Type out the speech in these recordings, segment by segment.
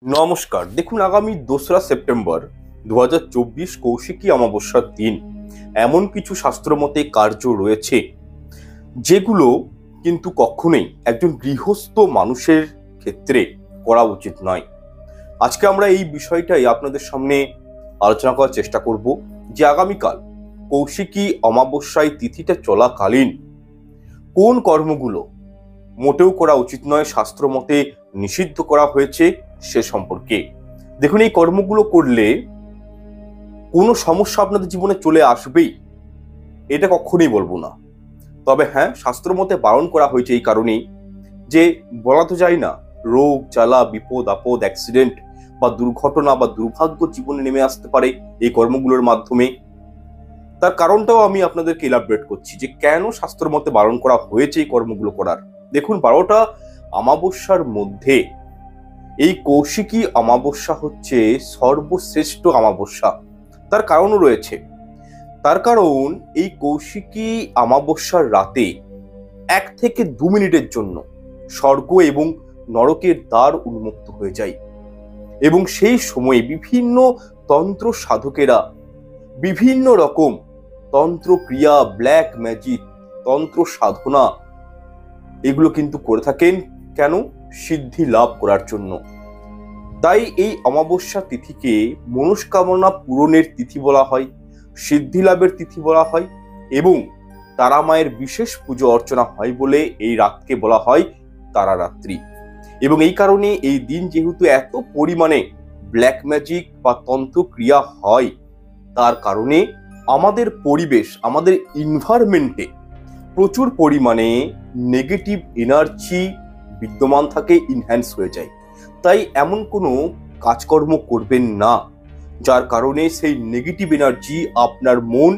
নমস্কার। দেখুন, আগামী 2রা সেপ্টেম্বর 2024 কৌশিকী অমাবস্যার দিন এমন কিছু শাস্ত্রমতে কার্য রয়েছে যেগুলো কিন্তু কখনোই একজন গৃহস্থ মানুষের ক্ষেত্রে করা উচিত নয়। আজকে আমরা এই বিষয়টাই আপনাদের সামনে আলোচনা করার চেষ্টা করব যে আগামীকাল কৌশিকী অমাবস্যায় তিথিটা চলাকালীন কোন কর্মগুলো মোটেও করা উচিত নয়, শাস্ত্রমতে নিষিদ্ধ করা হয়েছে সে সম্পর্কে। দেখুন, এই কর্মগুলো করলে কোনো সমস্যা আপনাদের জীবনে চলে আসবেই, এটা কখনোই বলবো না। তবে হ্যাঁ, শাস্ত্রমতে বারণ করা হয়েছে এই কারণেই যে বলা তো যায় না, রোগ জ্বালা বিপদ আপদ অ্যাক্সিডেন্ট বা দুর্ঘটনা বা দুর্ভাগ্য জীবনে নেমে আসতে পারে এই কর্মগুলোর মাধ্যমে। তার কারণটাও আমি আপনাদেরকে ইলাবরেট করছি যে কেন শাস্ত্রমতে বারণ করা হয়েছে এই কর্মগুলো করার। দেখুন, 12টা অমাবস্যার মধ্যে এই কৌশিকী অমাবস্যা হচ্ছে সর্বশ্রেষ্ঠ অমাবস্যা। তার কারণও রয়েছে। তার কারণ এই কৌশিকী অমাবস্যার রাতে 1 থেকে 2 মিনিটের জন্য স্বর্গ এবং নরকের দ্বার উন্মুক্ত হয়ে যায় এবং সেই সময়ে বিভিন্ন তন্ত্র সাধকেরা বিভিন্ন রকম তন্ত্র ক্রিয়া, ব্ল্যাক ম্যাজিক, তন্ত্র সাধনা এগুলো কিন্তু করে থাকেন। কেন? সিদ্ধি লাভ করার জন্য। তাই এই অমাবস্যা তিথিকে মনস্কামনা পূরণের তিথি বলা হয়, সিদ্ধি লাভের তিথি বলা হয় এবং তারা মায়ের বিশেষ পুজো অর্চনা হয় বলে এই রাতকে বলা হয় তারা রাত্রি। এবং এই কারণে এই দিন যেহেতু এত পরিমাণে ব্ল্যাক ম্যাজিক বা তন্ত্র ক্রিয়া হয়, তার কারণে আমাদের পরিবেশ, আমাদের এনভায়রনমেন্টে প্রচুর পরিমাণে নেগেটিভ এনার্জি বিদ্যমান থাকে, ইনহ্যান্স হয়ে যায়। তাই এমন কোনো কাজকর্ম করবেন না যার কারণে সেই নেগেটিভ এনার্জি আপনার মন,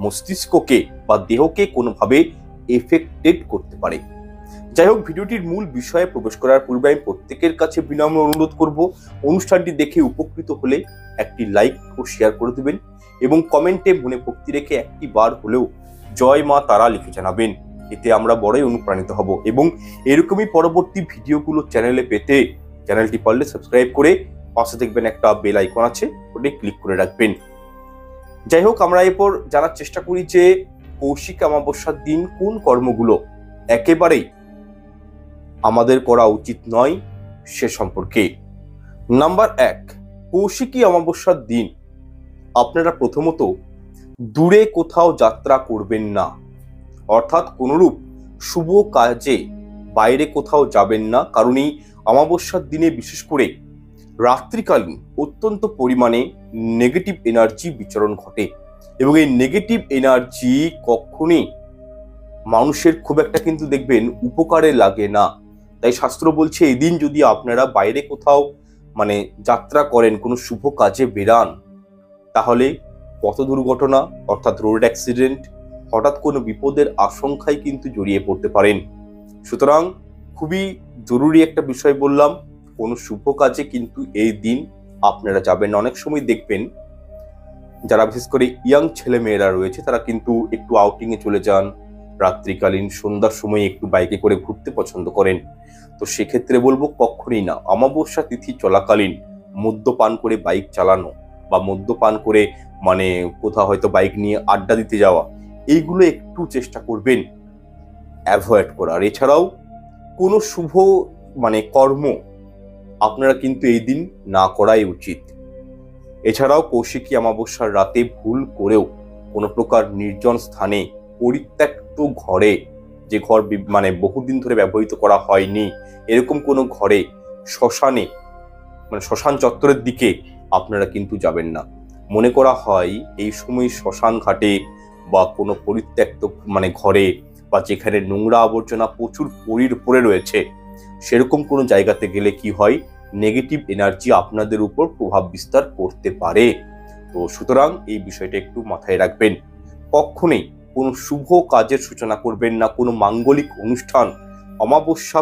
মস্তিষ্ককে বা দেহকে কোনোভাবে এফেক্টেড করতে পারে। যাই হোক, ভিডিওটির মূল বিষয়ে প্রবেশ করার পূর্বে আমি প্রত্যেকের কাছে বিনম্র অনুরোধ করব, অনুষ্ঠানটি দেখে উপকৃত হলে একটি লাইক ও শেয়ার করে দেবেন এবং কমেন্টে মনে ভক্তি রেখে একটি বার হলেও জয় মা তারা লিখে জানাবেন। এতে আমরা বড়ই অনুপ্রাণিত হব এবং এরকমই পরবর্তী ভিডিওগুলো চ্যানেলে পেতে চ্যানেলটি পারলে সাবস্ক্রাইব করে পাশে দেখবেন একটা বেল আইকন আছে, ওটা ক্লিক করে রাখবেন। যাই হোক, আমরা এরপর জানার চেষ্টা করি যে কৌশিক অমাবস্যার দিন কোন কর্মগুলো একেবারেই আমাদের করা উচিত নয় সে সম্পর্কে। নাম্বার 1, কৌশিকী অমাবস্যার দিন আপনারা প্রথমত দূরে কোথাও যাত্রা করবেন না, অর্থাৎ কোনরূপ শুভ কাজে বাইরে কোথাও যাবেন না। কারণ এই অমাবস্যার দিনে বিশেষ করে রাত্রিকালীন অত্যন্ত পরিমাণে নেগেটিভ এনার্জি বিচরণ ঘটে এবং এই নেগেটিভ এনার্জি কখনই মানুষের খুব একটা কিন্তু দেখবেন উপকারে লাগে না। তাই শাস্ত্র বলছে এই দিন যদি আপনারা বাইরে কোথাও যাত্রা করেন, কোনো শুভ কাজে বেরান, তাহলে পথ দুর্ঘটনা অর্থাৎ রোড অ্যাক্সিডেন্ট, হঠাৎ কোনো বিপদের আশঙ্কায় কিন্তু জড়িয়ে পড়তে পারেন। সুতরাং খুবই জরুরি একটা বিষয় বললাম, কোনো শুভ কাজে কিন্তু এই দিন আপনারা যাবেন না। অনেক সময় দেখবেন যারা বিশেষ করে ইয়াং ছেলে মেয়েরা রয়েছে তারা কিন্তু একটু আউটিংয়ে চলে যান, রাত্রিকালীন সন্ধ্যার সময় একটু বাইকে করে ঘুরতে পছন্দ করেন। তো সেক্ষেত্রে বলবো কখনই না অমাবস্যা তিথি চলাকালীন মদ্যপান করে বাইক চালানো বা মদ্যপান করে কোথাও হয়তো বাইক নিয়ে আড্ডা দিতে যাওয়া, এইগুলো একটু চেষ্টা করবেন অ্যাভয়েড করার। এছাড়াও কোনো শুভ কর্ম আপনারা কিন্তু এই দিন না করাই উচিত। এছাড়াও কৌশিকী অমাবস্যার রাতে ভুল করেও কোনো প্রকার নির্জন স্থানে, পরিত্যক্ত ঘরে, যে ঘর বহুদিন ধরে ব্যবহৃত করা হয়নি এরকম কোনো ঘরে, শ্মশানে শ্মশান চত্বরের দিকে আপনারা কিন্তু যাবেন না। মনে করা হয় এই সময় শ্মশান ঘাটে বা কোনো পরিত্যক্ত ঘরে বা যেখানে নোংরা আবর্জনা প্রচুর পড়ে রয়েছে সেরকম কোনো জায়গাতে গেলে কি হয়, নেগেটিভ এনার্জি আপনাদের উপর প্রভাব বিস্তার করতে পারে। তো সুতরাং এই বিষয়টা একটু মাথায় রাখবেন। কখনোই কোনো শুভ কাজের সূচনা করবেন না, কোনো মাঙ্গলিক অনুষ্ঠান অমাবস্যা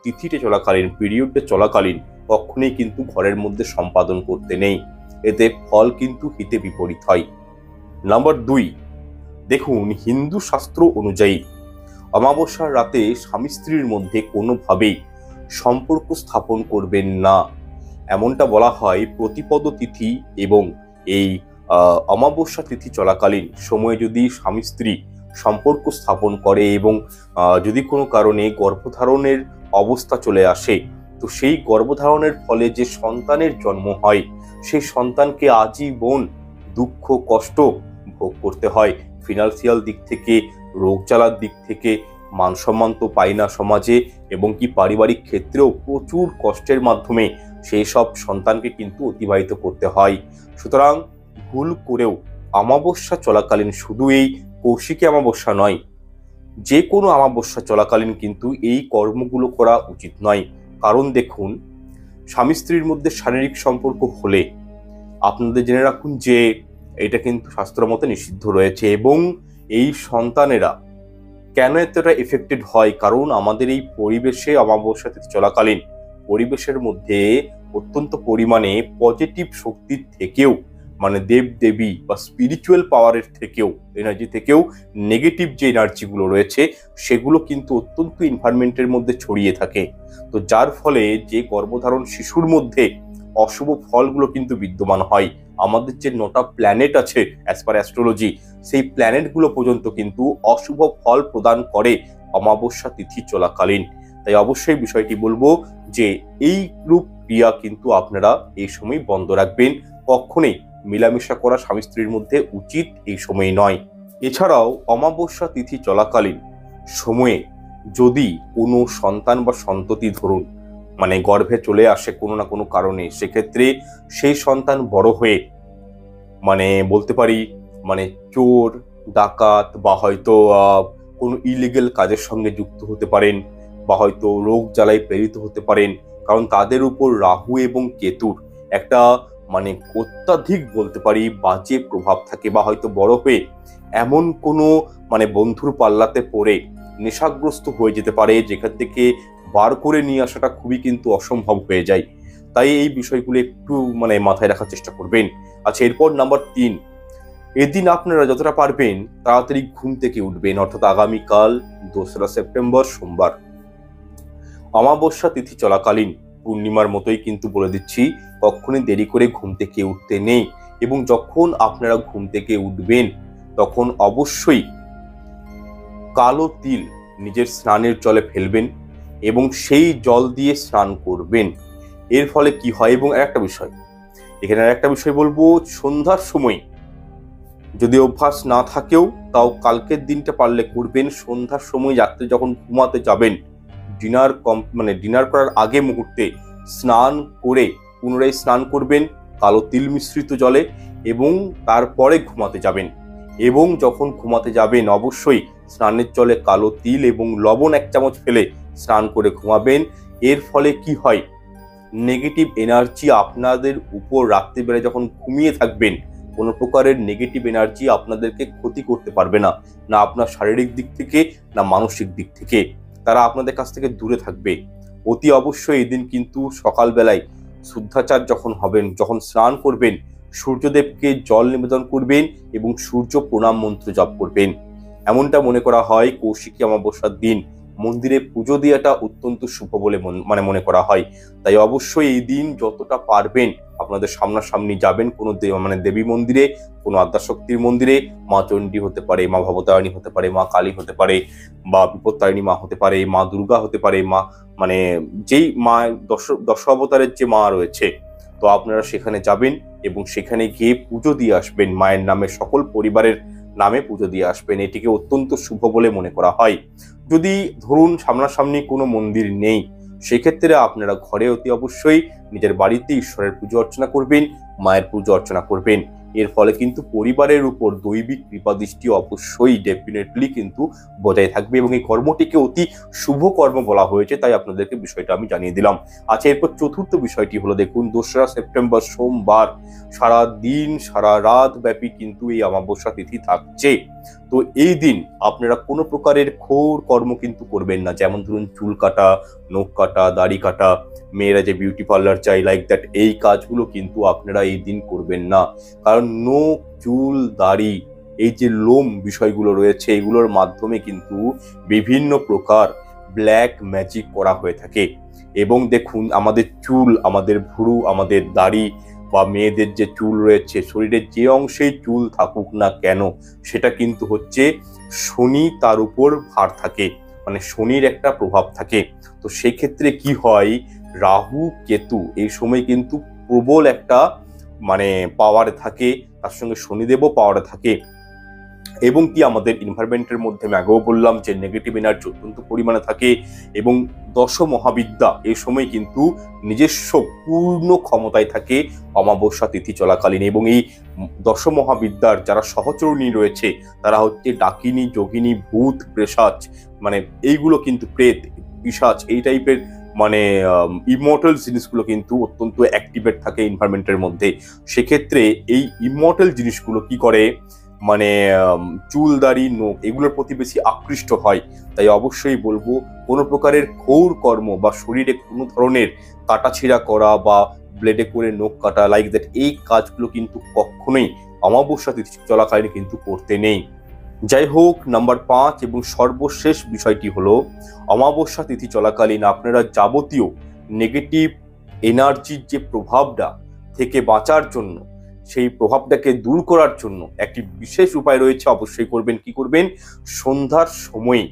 তিথিতে চলাকালীন, পিরিয়ডে চলাকালীন কখনোই কিন্তু ঘরের মধ্যে সম্পাদন করতে নেই, এতে ফল কিন্তু হিতে বিপরীত হয়। নাম্বার 2, দেখুন, হিন্দু শাস্ত্র অনুযায়ী অমাবস্যার রাতে স্বামী স্ত্রীর মধ্যে কোনোভাবেই সম্পর্ক স্থাপন করবেন না। এমনটা বলা হয় প্রতিপদ তিথি এবং এই অমাবস্যা তিথি চলাকালীন সময়ে যদি স্বামী স্ত্রী সম্পর্ক স্থাপন করে এবং যদি কোনো কারণে গর্ভধারণের অবস্থা চলে আসে, তো সেই গর্ভধারণের ফলে যে সন্তানের জন্ম হয় সেই সন্তানকে আজীবন দুঃখ কষ্ট ভোগ করতে হয়। ফিনান্সিয়াল দিক থেকে, রোগ জ্বালার দিক থেকে, মান সম্মান তো পাই না সমাজে, এবং কি পারিবারিক ক্ষেত্রেও প্রচুর কষ্টের মাধ্যমে সেই সব সন্তানকে কিন্তু অতিবাহিত করতে হয়। সুতরাং ভুল করেও অমাবস্যা চলাকালীন, শুধু এই কৌশিকী অমাবস্যা নয়, যে কোনো অমাবস্যা চলাকালীন কিন্তু এই কর্মগুলো করা উচিত নয়। কারণ দেখুন, স্বামী স্ত্রীর মধ্যে শারীরিক সম্পর্ক হলে আপনাদের জেনে রাখুন যে এটা কিন্তু শাস্ত্র মতে নিষিদ্ধ রয়েছে। এবং এই সন্তানেরা কেন এতটা এফেক্টেড হয়, কারণ আমাদের এই পরিবেশে অমাবস্যা তিথি চলাকালীন পরিবেশের মধ্যে অত্যন্ত পরিমাণে পজিটিভ শক্তির থেকেও, মানে দেব দেবী বা স্পিরিচুয়াল পাওয়ারের থেকেও, এনার্জি থেকেও নেগেটিভ যে এনার্জিগুলো রয়েছে সেগুলো কিন্তু অত্যন্ত এনভায়রনমেন্টের মধ্যে ছড়িয়ে থাকে। তো যার ফলে যে গর্ভধারণ শিশুর মধ্যে অশুভ ফলগুলো কিন্তু বিদ্যমান হয়। আমাদের যে 9টা প্ল্যানেট আছে অ্যাজ পার অ্যাস্ট্রোলজি, সেই প্ল্যানেটগুলো পর্যন্ত কিন্তু অশুভ ফল প্রদান করে অমাবস্যা তিথি চলাকালীন। তাই অবশ্যই বিষয়টি বলবো যে এই রূপ ক্রিয়া কিন্তু আপনারা এই সময় বন্ধ রাখবেন। কখনোই মেলামেশা করা স্বামী স্ত্রীর মধ্যে উচিত এই সময় নয়। এছাড়াও অমাবস্যা তিথি চলাকালীন সময়ে যদি কোনো সন্তান বা সন্ততি ধরুন মানে গর্ভে চলে আসে কোনো না কোনো কারণে, সেক্ষেত্রে সেই সন্তান বড় হয়ে মানে বলতে পারি মানে চোর ডাকাত বা হয়তো কোনো ইলিগেল কাজের সঙ্গে যুক্ত হতে পারেন, বা হয়তো রোগ জ্বালায় প্রেরিত হতে পারেন। কারণ তাদের উপর রাহু এবং কেতুর একটা মানে অত্যাধিক বলতে পারি বাজে প্রভাব থাকে, বা হয়তো বড় হয়ে এমন কোনো মানে বন্ধুর পাল্লাতে পড়ে নেশাগ্রস্ত হয়ে যেতে পারে, যেখান থেকে বার করে নিয়ে আসাটা খুবই কিন্তু অসম্ভব হয়ে যায়। তাই এই বিষয়গুলো একটু মানে মাথায় রাখার চেষ্টা করবেন। আচ্ছা, এরপর নাম্বার 3, এদিন আপনারা যতটা পারবেন তাড়াতাড়ি ঘুম থেকে উঠবেন, অর্থাৎ আগামীকাল 2রা সেপ্টেম্বর সোমবার অমাবস্যা তিথি চলাকালীন পূর্ণিমার মতোই কিন্তু বলে দিচ্ছি, কখনোই দেরি করে ঘুম থেকে উঠতে নেই। এবং যখন আপনারা ঘুম থেকে উঠবেন তখন অবশ্যই কালো তিল নিজের স্নানের জলে ফেলবেন এবং সেই জল দিয়ে স্নান করবেন। এর ফলে কি হয়, এবং একটা বিষয় এখানে একটা বিষয় বলবো, সন্ধ্যার সময় যদি অভ্যাস না থাকেও তাও কালকের দিনটা পারলে করবেন। সন্ধ্যার সময় রাত্রে যখন ঘুমাতে যাবেন, ডিনার করার আগে মুহূর্তে স্নান করে পুনরায় স্নান করবেন কালো তিল মিশ্রিত জলে, এবং তারপরে ঘুমাতে যাবেন। এবং যখন ঘুমাতে যাবেন অবশ্যই স্নানের জলে কালো তিল এবং লবণ 1 চামচ ফেলে স্নান করে ঘুমাবেন। এর ফলে কি হয়, নেগেটিভ এনার্জি আপনাদের উপর রাত্রিবেলায় যখন ঘুমিয়ে থাকবেন, কোনো প্রকারের নেগেটিভ এনার্জি আপনাদেরকে ক্ষতি করতে পারবে না, না আপনার শারীরিক দিক থেকে না মানসিক দিক থেকে। তারা আপনাদের কাছ থেকে দূরে থাকবে। অতি অবশ্যই এই দিন কিন্তু সকালবেলায় শুদ্ধাচার যখন হবেন, যখন স্নান করবেন, সূর্যদেবকে জল নিবেদন করবেন এবং সূর্য প্রণাম মন্ত্র জপ করবেন। এমনটা মনে করা হয় কৌশিকী অমাবস্যার দিন মন্দিরে পুজো দেওয়াটা অত্যন্ত শুভ বলে মনে করা হয়। তাই অবশ্যই এই দিন যতটা পারবেন আপনাদের সামনাসামনি যাবেন কোনো দেবী মন্দিরে, কোনো আদ্যাশক্তির মন্দিরে। মা চণ্ডী হতে পারে, মা ভবতারিণী হতে পারে, মা কালী হতে পারে, বা বিপত্তারিণী মা হতে পারে, মা দুর্গা হতে পারে, মা মানে যেই মা দশ অবতারের যে মা রয়েছে, তো আপনারা সেখানে যাবেন এবং সেখানে গিয়ে পুজো দিয়ে আসবেন। মায়ের নামে সকল পরিবারের নামে পুজো দিয়ে আসবেন। এটিকে অত্যন্ত শুভ বলে মনে করা হয়। যদি ধরুন সামনাসামনি কোনো মন্দির নেই, সেক্ষেত্রে আপনারা ঘরে অতি অবশ্যই নিজের বাড়িতে ঈশ্বরের পুজো অর্চনা করবেন, মায়ের পুজো অর্চনা করবেন। এর ফলে কিন্তু পরিবারের উপর দৈবিক কৃপা দৃষ্টি অবশ্যই ডেফিনেটলি কিন্তু বজায় থাকবে, এবং এই কর্মটিকে অতি শুভ কর্ম বলা হয়েছে। তাই আপনাদেরকে বিষয়টা আমি জানিয়ে দিলাম। আচ্ছা, এরপর চতুর্থ বিষয়টি হলো, দেখুন 2রা সেপ্টেম্বর সোমবার সারা দিন সারা রাত ব্যাপী কিন্তু এই অমাবস্যা তিথি থাকছে। তো এই দিন আপনারা কোনো প্রকারের ঘোর কর্ম কিন্তু করবেন না, যেমন ধরুন চুল কাটা, নখ কাটা, দাড়ি কাটা, মেয়েরা যে বিউটি পার্লার চাই লাইক দ্যাট, এই কাজগুলো কিন্তু আপনারা এই দিন করবেন না। কারণ নখ, চুল, দাড়ি, এই যে লোম বিষয়গুলো রয়েছে, এগুলোর মাধ্যমে কিন্তু বিভিন্ন প্রকার ব্ল্যাক ম্যাজিক করা হয়ে থাকে। এবং দেখুন আমাদের চুল, আমাদের ভুরু, আমাদের দাড়ি বা মেয়েদের যে চুল রয়েছে, শরীরের যে অংশেই চুল থাকুক না কেন, সেটা কিন্তু হচ্ছে শনি তার উপর ভার থাকে, মানে শনির একটা প্রভাব থাকে। তো সেই ক্ষেত্রে কি হয়, রাহু কেতু এই সময় কিন্তু প্রবল একটা মানে পাওয়ারে থাকে, তার সঙ্গে শনিদেবও পাওয়ারে থাকে। এবং কি আমাদের এনভায়রনমেন্টের মধ্যে আমি আগেও বললাম যে নেগেটিভ এনার্জি অত্যন্ত পরিমাণে থাকে, এবং দশ মহাবিদ্যা এই সময় কিন্তু নিজস্ব পূর্ণ ক্ষমতায় থাকে অমাবস্যা তিথি চলাকালীন। এবং এই দশ মহাবিদ্যার যারা সহচরণী রয়েছে তারা হচ্ছে ডাকিনী, যোগিনী, ভূত, পিশাচ, মানে এইগুলো কিন্তু প্রেত, পিশাচ, এই টাইপের মানে ইমর্টাল জিনিসগুলো কিন্তু অত্যন্ত অ্যাক্টিভেট থাকে এনভায়রনমেন্টের মধ্যে। সেক্ষেত্রে এই ইমর্টাল জিনিসগুলো কি করে, মানে চুল, দাড়ি, নখ এগুলোর প্রতি বেশি আকৃষ্ট হয়। তাই অবশ্যই বলবো, কোনো প্রকারের ঘোর কর্ম বা শরীরে কোনো ধরনের কাটাছিঁড়া করা বা ব্লেডে করে নখ কাটা, লাইক দ্যাট, এই কাজগুলো কিন্তু কখনোই অমাবস্যা তিথি চলাকালীন কিন্তু করতে নেই। যাই হোক, নাম্বার 5 এবং সর্বশেষ বিষয়টি হলো, অমাবস্যা তিথি চলাকালীন আপনারা যাবতীয় নেগেটিভ এনার্জির যে প্রভাবটা থেকে বাঁচার জন্য, সেই প্রভাবটাকে দূর করার জন্য একটি বিশেষ উপায় রয়েছে। অবশ্যই করবেন। কি করবেন, সন্ধ্যার সময়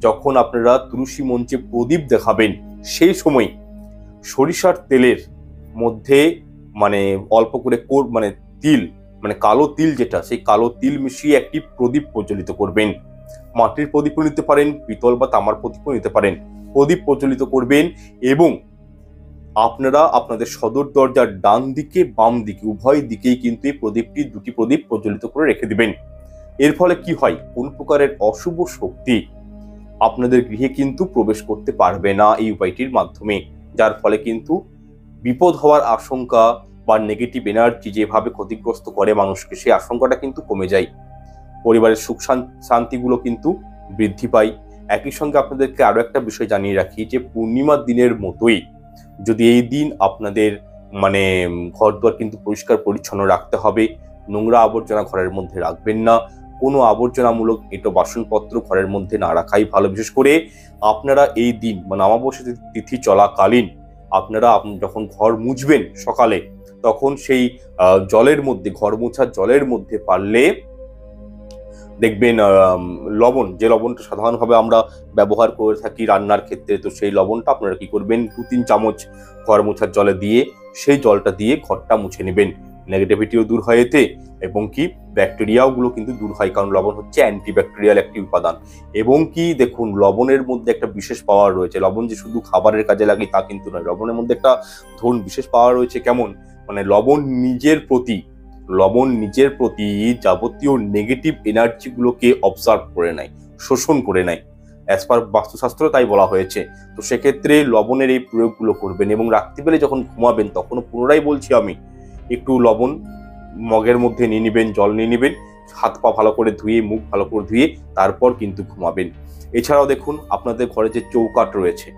যখন আপনারা তুলসী মঞ্চে প্রদীপ দেখাবেন, সেই সময় সরিষার তেলের মধ্যে মানে অল্প করে মানে তিল, মানে কালো তিল, যেটা সেই কালো তিল মিশিয়ে একটি প্রদীপ প্রজ্বলিত করবেন। মাটির প্রদীপও নিতে পারেন, পিতল বা তামার প্রদীপও নিতে পারেন। প্রদীপ প্রজ্বলিত করবেন এবং আপনারা আপনাদের সদর দরজার ডান দিকে, বাম দিকে, উভয় দিকেই কিন্তু এই প্রদীপটি, দুটি প্রদীপ প্রজ্বলিত করে রেখে দিবেন। এর ফলে কি হয়, কোন প্রকারের অশুভ শক্তি আপনাদের গৃহে কিন্তু প্রবেশ করতে পারবে না এই উপায়টির মাধ্যমে, যার ফলে কিন্তু বিপদ হওয়ার আশঙ্কা বা নেগেটিভ এনার্জি যেভাবে ক্ষতিগ্রস্ত করে মানুষকে, সেই আশঙ্কাটা কিন্তু কমে যায়। পরিবারের সুখ শান্তিগুলো কিন্তু বৃদ্ধি পায়। একই সঙ্গে আপনাদেরকে আরো একটা বিষয় জানিয়ে রাখি যে পূর্ণিমার দিনের মতোই যদি এই দিন আপনাদের মানে ঘরদুয়ার কিন্তু পরিষ্কার পরিচ্ছন্ন রাখতে হবে। নোংরা আবর্জনা ঘরের মধ্যে রাখবেন না। কোনো আবর্জনামূলক এঁটো বাসনপত্র ঘরের মধ্যে না রাখাই ভালো। বিশেষ করে আপনারা এই দিন মানে অমাবস্যা তিথি চলাকালীন আপনারা যখন ঘর মুছবেন সকালে, তখন সেই জলের মধ্যে, ঘর মোছার জলের মধ্যে পারলে দেখবেন লবণ, যে লবণটা সাধারণভাবে আমরা ব্যবহার করে থাকি রান্নার ক্ষেত্রে, তো সেই লবণটা আপনারা কি করবেন, 2-3 চামচ ঘর মোছার জলে দিয়ে সেই জলটা দিয়ে ঘরটা মুছে নেবেন। নেগেটিভিটিও দূর হয় এতে, এবং কি ব্যাকটেরিয়াগুলো কিন্তু দূর হয়, কারণ লবণ হচ্ছে অ্যান্টিব্যাকটেরিয়াল একটি উপাদান। এবং কি দেখুন, লবণের মধ্যে একটা বিশেষ পাওয়ার রয়েছে। লবণ যে শুধু খাবারের কাজে লাগে তা কিন্তু নয়, লবণের মধ্যে একটা ধরুন বিশেষ পাওয়ার রয়েছে। কেমন, মানে লবণ নিজের প্রতি যাবতীয় নেগেটিভ এনার্জিগুলোকে অবজার্ভ করে নেয়, শোষণ করে নেয়, অ্যাজ পার বাস্তুশাস্ত্র তাই বলা হয়েছে। তো সেক্ষেত্রে লবণের এই প্রয়োগগুলো করবেন। এবং রাত্রিবেলা যখন ঘুমাবেন, তখনও পুনরায় বলছি আমি, একটু লবণ মগের মধ্যে নিয়ে নেবেন, জল নিয়ে নেবেন, হাত পা ভালো করে ধুয়ে, মুখ ভালো করে ধুয়ে তারপর কিন্তু ঘুমাবেন। এছাড়াও দেখুন, আপনাদের ঘরে যে চৌকাঠ রয়েছে,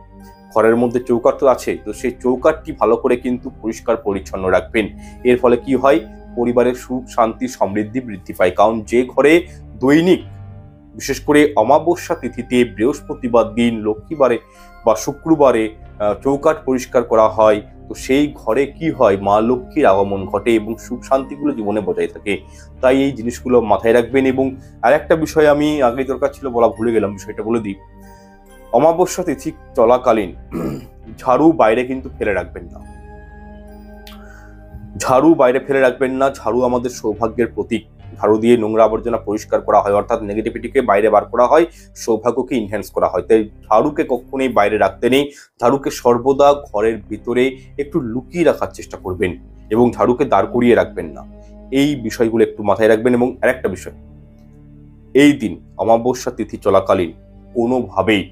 ঘরের মধ্যে চৌকাঠ তো আছে, তো সেই চৌকাঠটি ভালো করে কিন্তু পরিষ্কার পরিচ্ছন্ন রাখবেন। এর ফলে কি হয়, পরিবারের সুখ শান্তি সমৃদ্ধি বৃদ্ধি পায়। কারণ যে ঘরে দৈনিক, বিশেষ করে অমাবস্যা তিথিতে, বৃহস্পতিবার দিন, লক্ষ্মীবারে বা শুক্রবারে চৌকাঠ পরিষ্কার করা হয়, তো সেই ঘরে কি হয়, মা লক্ষ্মীর আগমন ঘটে এবং সুখ শান্তিগুলো জীবনে বজায় থাকে। তাই এই জিনিসগুলো মাথায় রাখবেন। এবং আরেকটা বিষয় আমি আগেই দরকার ছিল বলা ভুলে গেলাম, বিষয়টা বলে দিই। অমাবস্যা তিথি চলাকালীন ঝাড়ু বাইরে কিন্তু ফেলে রাখবেন না। ঝাড়ু বাইরে ফেলে রাখবেন না। ঝাড়ু আমাদের সৌভাগ্যের প্রতীক। ঝাড়ু দিয়ে নোংরা আবর্জনা পরিষ্কার করা হয়, অর্থাৎ নেগেটিভিটিকে বাইরে বার করা হয়, সৌভাগ্যকে ইনহ্যান্স করা হয়। তাই ঝাড়ুকে কখনোই বাইরে রাখতে নেই। ঝাড়ুকে সর্বদা ঘরের ভিতরে একটু লুকিয়ে রাখার চেষ্টা করবেন এবং ঝাড়ুকে দাঁড় করিয়ে রাখবেন না। এই বিষয়গুলো একটু মাথায় রাখবেন। এবং আরেকটা বিষয়, এই দিন অমাবস্যা তিথি চলাকালীন কোনোভাবেই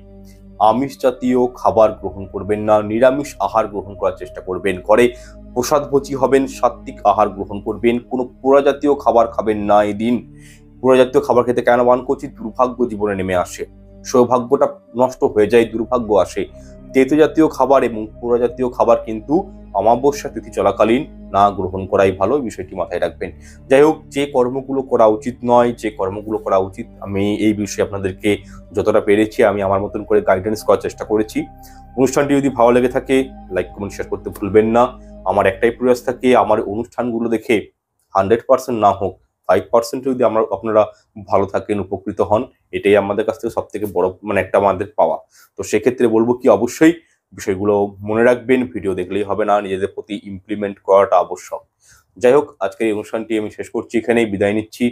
আমিষ জাতীয় খাবার গ্রহণ করবেন না, নিরামিষ আহার গ্রহণ করার চেষ্টা করবেন। ঘরে প্রসাদভোজী হবেন, সাত্ত্বিক আহার গ্রহণ করবেন। কোনো পোড়া জাতীয় খাবার খাবেন না এই দিন। পোড়া জাতীয় খাবার খেতে কেন বারণ করছি, দুর্ভাগ্য জীবনে নেমে আসে, সৌভাগ্যটা নষ্ট হয়ে যায়, দুর্ভাগ্য আসে। তেতো জাতীয় খাবার এবং পোড়া জাতীয় খাবার কিন্তু অমাবস্যা তিথি চলাকালীন না গ্রহণ করাই ভালো, বিষয়টি মাথায় রাখবেন। যাই হোক, যে কর্মগুলো করা উচিত নয়, যে কর্মগুলো করা উচিত, আমি এই বিষয়ে আপনাদেরকে যতটা পেরেছি আমি আমার মতন করে গাইডেন্স করার চেষ্টা করেছি। অনুষ্ঠানটি যদি ভালো লেগে থাকে লাইক কমেন্ট শেয়ার করতে ভুলবেন না। আমার একটাই প্রয়াস থাকে, আমার অনুষ্ঠানগুলো দেখে 100% না হোক 5% যদি আপনারা ভালো থাকেন, উপকৃত হন, এটাই আমাদের কাছ থেকে সব থেকে বড় একটা আমাদের পাওয়া। তো সেক্ষেত্রে বলবো কি, অবশ্যই বিষয়গুলো মনে রাখবেন, ভিডিও দেখলেই হবে না, নিজেদের প্রতি ইমপ্লিমেন্ট করাটা আবশ্যক। যাই হোক, আজকের এই অনুষ্ঠানটি আমি শেষ করছি, এখানেই বিদায় নিচ্ছি।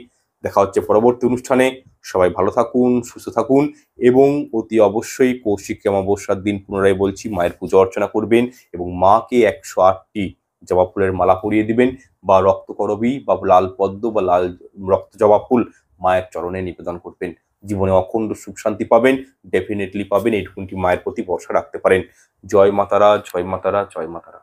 দেখা হচ্ছে পরবর্তী অনুষ্ঠানে। সবাই ভালো থাকুন, সুস্থ থাকুন এবং অতি অবশ্যই কৌশিকী অমাবস্যার দিন পুনরায় বলছি মায়ের পুজো অর্চনা করবেন এবং মাকে 108টি জবা ফুলের মালা পরিয়ে দিবেন বা রক্তকরবী বা লাল পদ্ম বা লাল রক্ত জবা ফুল মায়ের চরণে নিবেদন করবেন। জীবনে অখণ্ড সুখ শান্তি পাবেন, ডেফিনেটলি পাবেন, এইটুকুনটি মায়ের প্রতি ভরসা রাখতে পারেন। জয় মাতারা, জয় মাতারা, জয় মাতারা।